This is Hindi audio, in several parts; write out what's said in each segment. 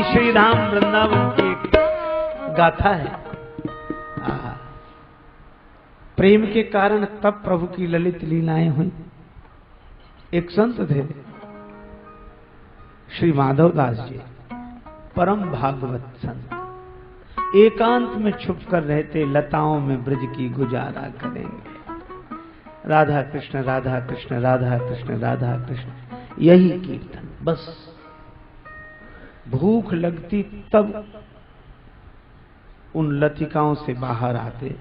ही श्रीधाम वृंदावन की एक गाथा है। प्रेम के कारण तब प्रभु की ललित लीलाएं हुई। एक संत थे श्री माधव दास जी, परम भागवत संत, एकांत में छुप कर रहते, लताओं में ब्रज की गुजारा करेंगे। राधा कृष्ण राधा कृष्ण राधा कृष्ण राधा कृष्ण, यही कीर्तन बस। भूख लगती तब उन लतिकाओं से बाहर आते,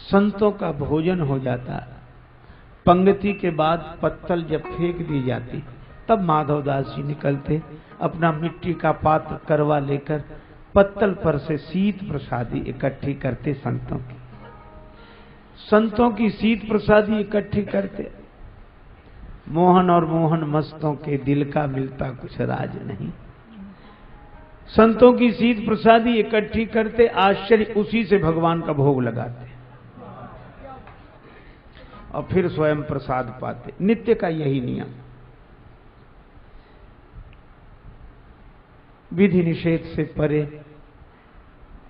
संतों का भोजन हो जाता, पंक्ति के बाद पत्तल जब फेंक दी जाती तब माधवदास जी निकलते, अपना मिट्टी का पात्र करवा लेकर पत्तल पर से शीत प्रसादी इकट्ठी करते। संतों की शीत प्रसादी इकट्ठी करते। मोहन और मोहन मस्तों के दिल का मिलता कुछ राज नहीं। संतों की शीत प्रसादी इकट्ठी करते, आश्चर्य, उसी से भगवान का भोग लगाते और फिर स्वयं प्रसाद पाते। नित्य का यही नियम। विधि निषेध से परे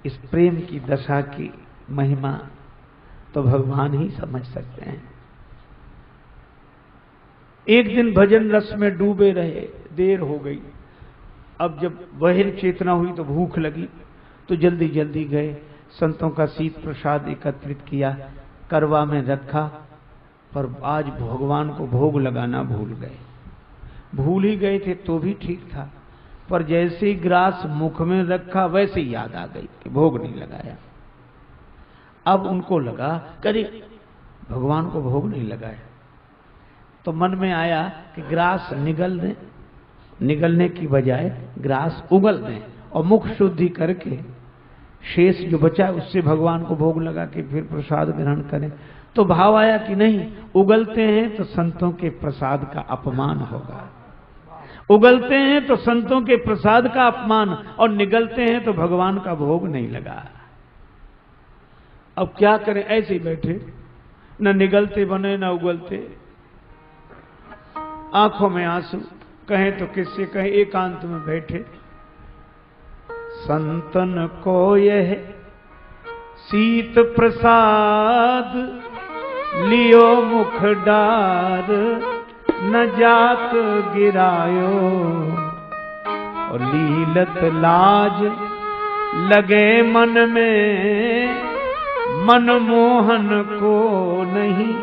इस प्रेम की दशा की महिमा तो भगवान ही समझ सकते हैं। एक दिन भजन रस में डूबे रहे, देर हो गई। अब जब बहिर चेतना हुई तो भूख लगी, तो जल्दी जल्दी गए, संतों का शीत प्रसाद एकत्रित किया, करवा में रखा, पर आज भगवान को भोग लगाना भूल गए। भूल ही गए थे तो भी ठीक था, पर जैसे ही ग्रास मुख में रखा वैसे ही याद आ गई कि भोग नहीं लगाया। अब उनको लगा करी भगवान को भोग नहीं लगाया, तो मन में आया कि ग्रास निगल दें, निगलने की बजाय ग्रास उगल दें और मुख शुद्धि करके शेष जो बचा उससे भगवान को भोग लगा के फिर प्रसाद ग्रहण करें। तो भाव आया कि नहीं, उगलते हैं तो संतों के प्रसाद का अपमान होगा, उगलते हैं तो संतों के प्रसाद का अपमान, और निगलते हैं तो भगवान का भोग नहीं लगा। अब क्या करें, ऐसे ही बैठे, न निगलते बने न उगलते, आंखों में आंसू, कहें तो किससे कहें, एकांत में बैठे। संतन को यह शीत प्रसाद लियो मुख डार, न जात गिरायो, और लीलत लाज लगे मन में, मन मोहन को नहीं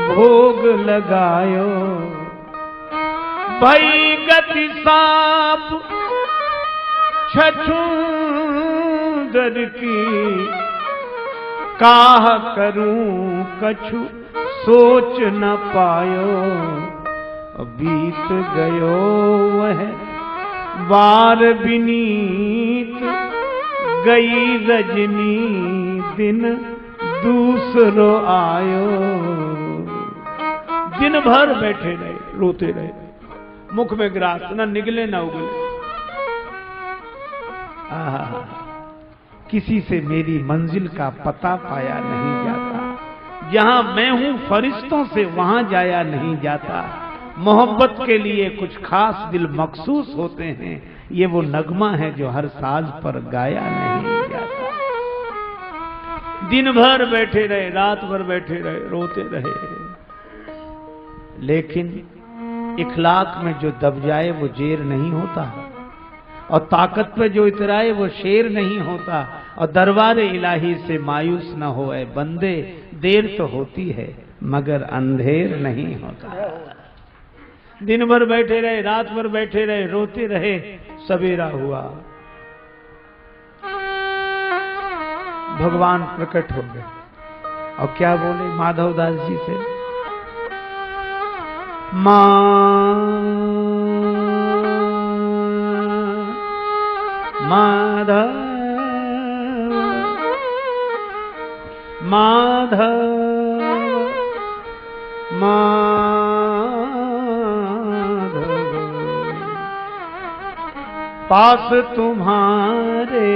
भोग लगायो। भई गति साप छछूंदर की, काह करूं कछु सोच न पायो। बीत गयो वह बार बिनीत, गई रजनी दिन दूसरो आयो। दिन भर बैठे रहे, रोते रहे, मुख में ग्रास, न निगले न उगले। किसी से मेरी मंजिल का पता पाया नहीं जाता, जहां मैं हूं फरिश्तों से वहां जाया नहीं जाता। मोहब्बत के लिए कुछ खास दिल मखसूस होते हैं, ये वो नगमा है जो हर साज पर गाया नहीं जाता। दिन भर बैठे रहे, रात भर बैठे रहे, रोते रहे, लेकिन इखलाक में जो दब जाए वो जेर नहीं होता, और ताकत पे जो इतराए वो शेर नहीं होता। और दरबार इलाही से मायूस न होए बंदे, देर तो होती है मगर अंधेर नहीं होता। दिन भर बैठे रहे, रात भर बैठे रहे, रोते रहे, सवेरा हुआ, भगवान प्रकट हो गए और क्या बोले माधवदास जी से, माधव माधव माधव, पास तुम्हारे